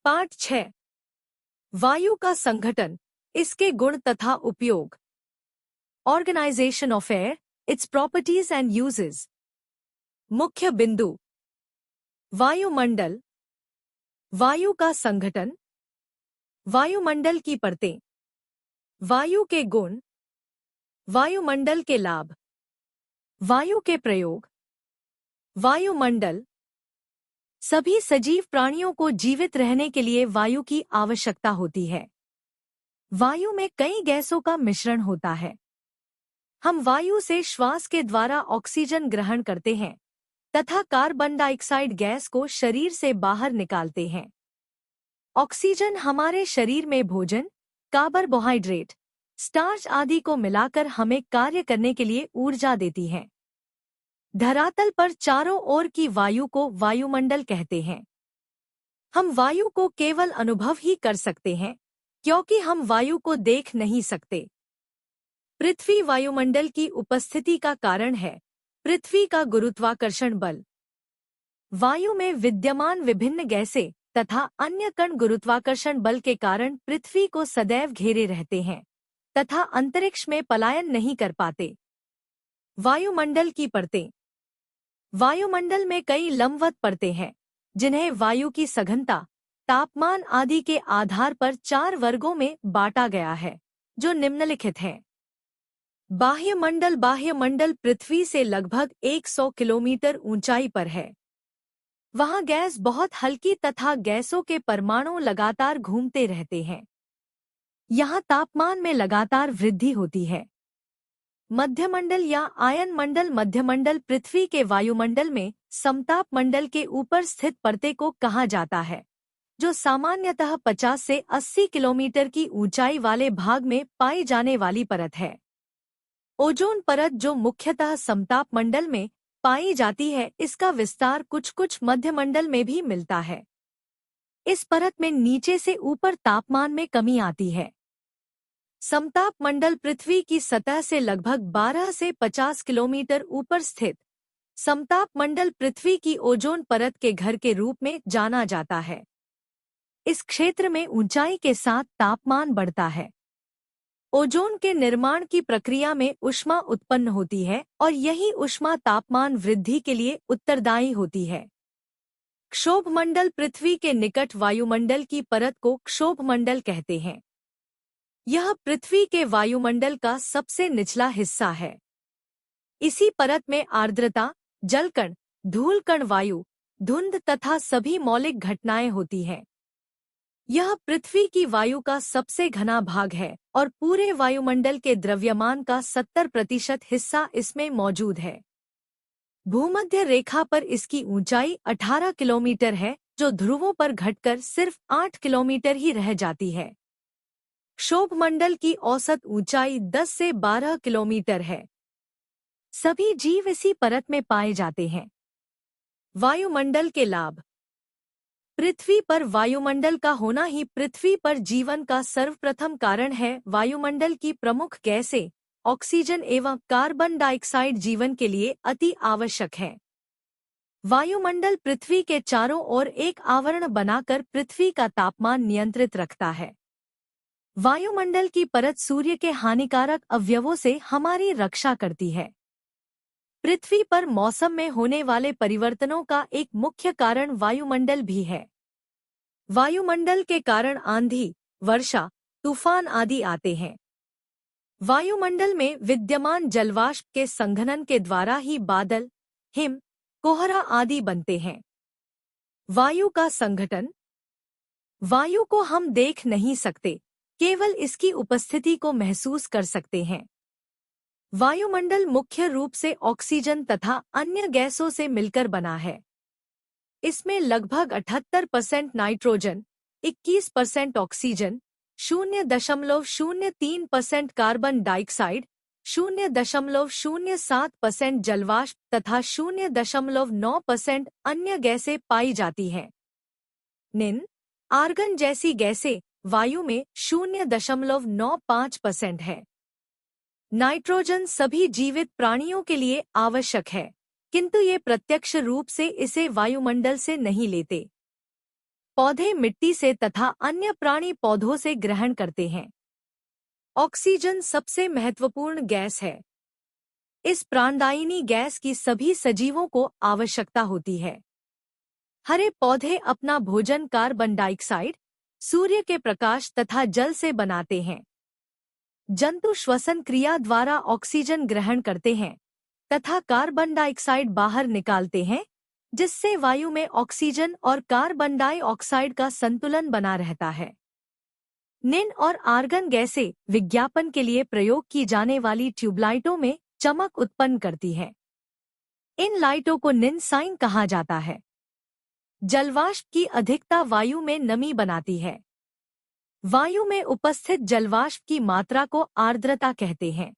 पाठ 6। वायु का संघटन, इसके गुण तथा उपयोग। Organisation of air, its properties and uses. मुख्य बिंदु। वायुमंडल। वायु का संघटन। वायुमंडल की परतें। वायु के गुण। वायुमंडल के लाभ। वायु के प्रयोग। वायुमंडल। सभी सजीव प्राणियों को जीवित रहने के लिए वायु की आवश्यकता होती है। वायु में कई गैसों का मिश्रण होता है। हम वायु से श्वास के द्वारा ऑक्सीजन ग्रहण करते हैं तथा कार्बन डाइऑक्साइड गैस को शरीर से बाहर निकालते हैं। ऑक्सीजन हमारे शरीर में भोजन, कार्बोहाइड्रेट, स्टार्च आदि को मिलाकर हमें कार्य करने के लिए ऊर्जा देती है। धरातल पर चारों ओर की वायु को वायुमंडल कहते हैं। हम वायु को केवल अनुभव ही कर सकते हैं क्योंकि हम वायु को देख नहीं सकते। पृथ्वी वायुमंडल की उपस्थिति का कारण है। पृथ्वी का गुरुत्वाकर्षण बल। वायु में विद्यमान विभिन्न गैसें तथा अन्य कण गुरुत्वाकर्षण बल के कारण पृथ्वी को सदैव घेरे रहते हैं तथा अंतरिक्ष में पलायन नहीं कर पाते। वायुमंडल की परतें। वायुमंडल में कई लंबवत परतें हैं जिन्हें वायु की सघनता, तापमान आदि के आधार पर 4 वर्गों में बांटा गया है, जो निम्नलिखित हैं। बाह्यमंडल। बाह्यमंडल पृथ्वी से लगभग 100 किलोमीटर ऊंचाई पर है। वहां गैस बहुत हल्की तथा गैसों के परमाणु लगातार घूमते रहते हैं। यहां तापमान में लगातार वृद्धि होती है। मध्यमंडल या आयन मंडल। मध्यमंडल पृथ्वी के वायुमंडल में समताप मंडल के ऊपर स्थित परते को कहा जाता है, जो सामान्यतः 50 से 80 किलोमीटर की ऊंचाई वाले भाग में पाई जाने वाली परत है। ओजोन परत, जो मुख्यतः समताप मंडल में पाई जाती है, इसका विस्तार कुछ मध्यमंडल में भी मिलता है। इस परत में नीचे से ऊपर तापमान में कमी आती है। समताप मंडल पृथ्वी की सतह से लगभग 12 से 50 किलोमीटर ऊपर स्थित समताप मंडल पृथ्वी की ओजोन परत के घर के रूप में जाना जाता है। इस क्षेत्र में ऊंचाई के साथ तापमान बढ़ता है। ओजोन के निर्माण की प्रक्रिया में ऊष्मा उत्पन्न होती है और यही ऊष्मा तापमान वृद्धि के लिए उत्तरदायी होती है। क्षोभमंडल। पृथ्वी के निकट वायुमंडल की परत को क्षोभमंडल कहते हैं। यह पृथ्वी के वायुमंडल का सबसे निचला हिस्सा है। इसी परत में आर्द्रता, जलकण, धूलकण, वायु, धुंध तथा सभी मौलिक घटनाएं होती हैं। यह पृथ्वी की वायु का सबसे घना भाग है और पूरे वायुमंडल के द्रव्यमान का 70% हिस्सा इसमें मौजूद है। भूमध्य रेखा पर इसकी ऊंचाई 18 किलोमीटर है, जो ध्रुवों पर घटकर सिर्फ 8 किलोमीटर ही रह जाती है। क्षोभमंडल की औसत ऊंचाई 10 से 12 किलोमीटर है। सभी जीव इसी परत में पाए जाते हैं। वायुमंडल के लाभ। पृथ्वी पर वायुमंडल का होना ही पृथ्वी पर जीवन का सर्वप्रथम कारण है। वायुमंडल की प्रमुख गैसें ऑक्सीजन एवं कार्बन डाइऑक्साइड जीवन के लिए अति आवश्यक है। वायुमंडल पृथ्वी के चारों ओर एक आवरण बनाकर पृथ्वी का तापमान नियंत्रित रखता है। वायुमंडल की परत सूर्य के हानिकारक अवयवों से हमारी रक्षा करती है। पृथ्वी पर मौसम में होने वाले परिवर्तनों का एक मुख्य कारण वायुमंडल भी है। वायुमंडल के कारण आंधी, वर्षा, तूफान आदि आते हैं। वायुमंडल में विद्यमान जलवाष्प के संघनन के द्वारा ही बादल, हिम, कोहरा आदि बनते हैं। वायु का संघटन। वायु को हम देख नहीं सकते, केवल इसकी उपस्थिति को महसूस कर सकते हैं। वायुमंडल मुख्य रूप से ऑक्सीजन तथा अन्य गैसों से मिलकर बना है। इसमें लगभग 78% नाइट्रोजन, 21% ऑक्सीजन, 0.03% कार्बन डाइऑक्साइड, 0.07% जलवाष्प तथा 0.9% अन्य गैसें पाई जाती हैं। निन, आर्गन जैसी गैसें वायु में 0.95% है। नाइट्रोजन सभी जीवित प्राणियों के लिए आवश्यक है, किंतु ये प्रत्यक्ष रूप से इसे वायुमंडल से नहीं लेते। पौधे मिट्टी से तथा अन्य प्राणी पौधों से ग्रहण करते हैं। ऑक्सीजन सबसे महत्वपूर्ण गैस है। इस प्राणदायिनी गैस की सभी सजीवों को आवश्यकता होती है। हरे पौधे अपना भोजन कार्बन डाइऑक्साइड, सूर्य के प्रकाश तथा जल से बनाते हैं। जंतु श्वसन क्रिया द्वारा ऑक्सीजन ग्रहण करते हैं तथा कार्बन डाइऑक्साइड बाहर निकालते हैं, जिससे वायु में ऑक्सीजन और कार्बन डाइऑक्साइड का संतुलन बना रहता है। निन और आर्गन गैसें विज्ञापन के लिए प्रयोग की जाने वाली ट्यूबलाइटों में चमक उत्पन्न करती है। इन लाइटों को निन साइन कहा जाता है। जलवाष्प की अधिकता वायु में नमी बनाती है। वायु में उपस्थित जलवाष्प की मात्रा को आर्द्रता कहते हैं।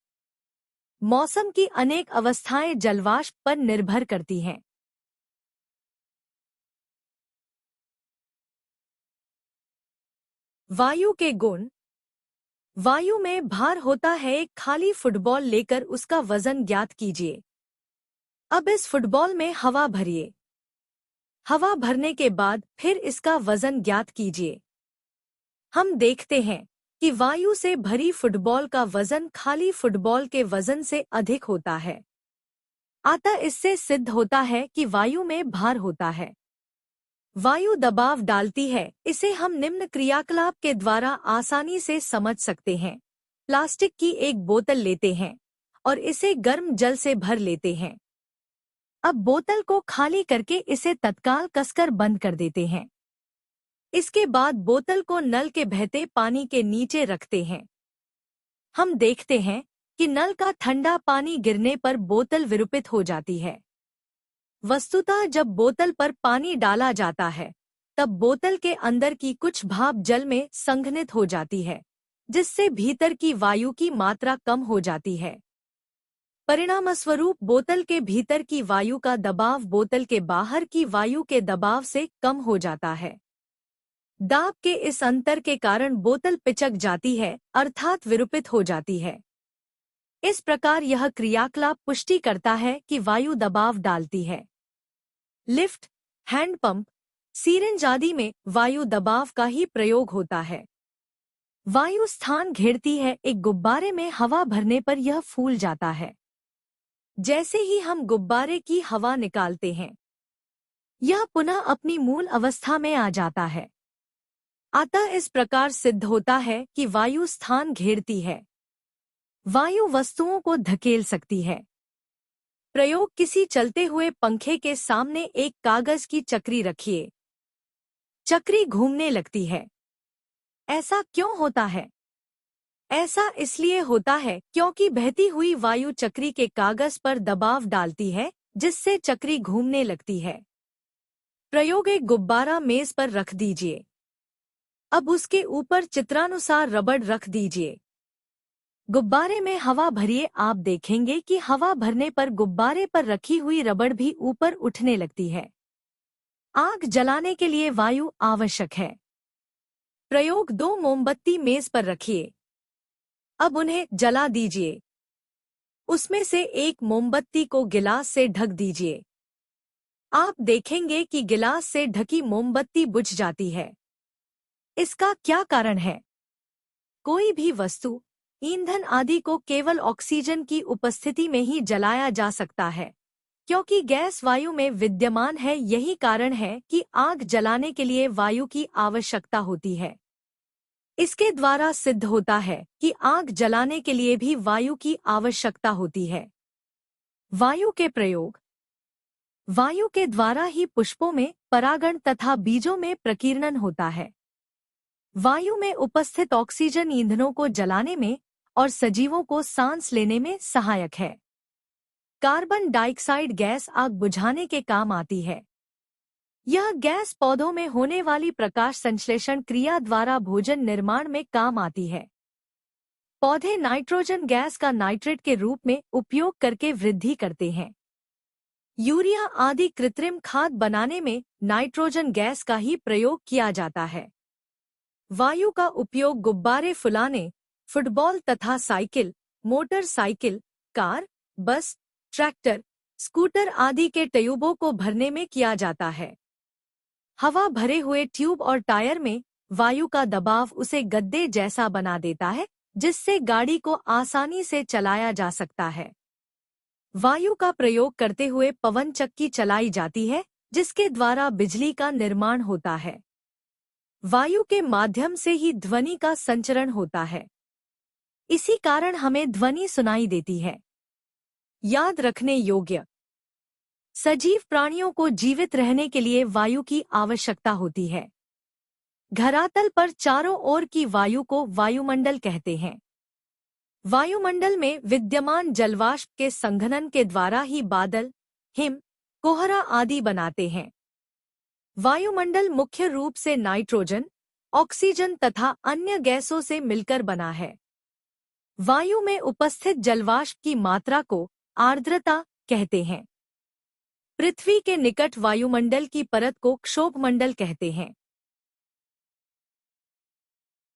मौसम की अनेक अवस्थाएं जलवाष्प पर निर्भर करती हैं। वायु के गुण। वायु में भार होता है। एक खाली फुटबॉल लेकर उसका वजन ज्ञात कीजिए। अब इस फुटबॉल में हवा भरिए। हवा भरने के बाद फिर इसका वजन ज्ञात कीजिए। हम देखते हैं कि वायु से भरी फुटबॉल का वजन खाली फुटबॉल के वजन से अधिक होता है। अतः इससे सिद्ध होता है कि वायु में भार होता है। वायु दबाव डालती है। इसे हम निम्न क्रियाकलाप के द्वारा आसानी से समझ सकते हैं। प्लास्टिक की एक बोतल लेते हैं और इसे गर्म जल से भर लेते हैं। अब बोतल को खाली करके इसे तत्काल कसकर बंद कर देते हैं। इसके बाद बोतल को नल के बहते पानी के नीचे रखते हैं। हम देखते हैं कि नल का ठंडा पानी गिरने पर बोतल विरूपित हो जाती है। वस्तुतः जब बोतल पर पानी डाला जाता है, तब बोतल के अंदर की कुछ भाप जल में संघनित हो जाती है, जिससे भीतर की वायु की मात्रा कम हो जाती है। परिणामस्वरूप बोतल के भीतर की वायु का दबाव बोतल के बाहर की वायु के दबाव से कम हो जाता है। दाब के इस अंतर के कारण बोतल पिचक जाती है, अर्थात विरूपित हो जाती है। इस प्रकार यह क्रियाकलाप पुष्टि करता है कि वायु दबाव डालती है। लिफ्ट, हैंडपंप, सीरिंज आदि में वायु दबाव का ही प्रयोग होता है। वायु स्थान घेरती है। एक गुब्बारे में हवा भरने पर यह फूल जाता है। जैसे ही हम गुब्बारे की हवा निकालते हैं, यह पुनः अपनी मूल अवस्था में आ जाता है। अतः इस प्रकार सिद्ध होता है कि वायु स्थान घेरती है। वायु वस्तुओं को धकेल सकती है। प्रयोग। किसी चलते हुए पंखे के सामने एक कागज की चक्री रखिए। चक्री घूमने लगती है। ऐसा क्यों होता है? ऐसा इसलिए होता है क्योंकि बहती हुई वायु चक्री के कागज पर दबाव डालती है, जिससे चक्री घूमने लगती है। प्रयोग। एक गुब्बारा मेज पर रख दीजिए। अब उसके ऊपर चित्रानुसार रबड़ रख दीजिए। गुब्बारे में हवा भरिए। आप देखेंगे कि हवा भरने पर गुब्बारे पर रखी हुई रबड़ भी ऊपर उठने लगती है। आग जलाने के लिए वायु आवश्यक है। प्रयोग। 2 मोमबत्ती मेज पर रखिए। अब उन्हें जला दीजिए। उसमें से एक मोमबत्ती को गिलास से ढक दीजिए। आप देखेंगे कि गिलास से ढकी मोमबत्ती बुझ जाती है। इसका क्या कारण है? कोई भी वस्तु, ईंधन आदि को केवल ऑक्सीजन की उपस्थिति में ही जलाया जा सकता है, क्योंकि गैस वायु में विद्यमान है। यही कारण है कि आग जलाने के लिए वायु की आवश्यकता होती है। इसके द्वारा सिद्ध होता है कि आग जलाने के लिए भी वायु की आवश्यकता होती है। वायु के प्रयोग। वायु के द्वारा ही पुष्पों में परागण तथा बीजों में प्रकीर्णन होता है। वायु में उपस्थित ऑक्सीजन ईंधनों को जलाने में और सजीवों को सांस लेने में सहायक है। कार्बन डाइऑक्साइड गैस आग बुझाने के काम आती है। यह गैस पौधों में होने वाली प्रकाश संश्लेषण क्रिया द्वारा भोजन निर्माण में काम आती है। पौधे नाइट्रोजन गैस का नाइट्रेट के रूप में उपयोग करके वृद्धि करते हैं। यूरिया आदि कृत्रिम खाद बनाने में नाइट्रोजन गैस का ही प्रयोग किया जाता है। वायु का उपयोग गुब्बारे फुलाने, फुटबॉल तथा साइकिल, मोटरसाइकिल, कार, बस, ट्रैक्टर, स्कूटर आदि के ट्यूबों को भरने में किया जाता है। हवा भरे हुए ट्यूब और टायर में वायु का दबाव उसे गद्दे जैसा बना देता है, जिससे गाड़ी को आसानी से चलाया जा सकता है। वायु का प्रयोग करते हुए पवन चक्की चलाई जाती है, जिसके द्वारा बिजली का निर्माण होता है। वायु के माध्यम से ही ध्वनि का संचरण होता है। इसी कारण हमें ध्वनि सुनाई देती है। याद रखने योग्य: सजीव प्राणियों को जीवित रहने के लिए वायु की आवश्यकता होती है। धरातल पर चारों ओर की वायु को वायुमंडल कहते हैं। वायुमंडल में विद्यमान जलवाष्प के संघनन के द्वारा ही बादल, हिम, कोहरा आदि बनाते हैं। वायुमंडल मुख्य रूप से नाइट्रोजन, ऑक्सीजन तथा अन्य गैसों से मिलकर बना है। वायु में उपस्थित जलवाष्प की मात्रा को आर्द्रता कहते हैं। पृथ्वी के निकट वायुमंडल की परत को क्षोभमंडल कहते हैं।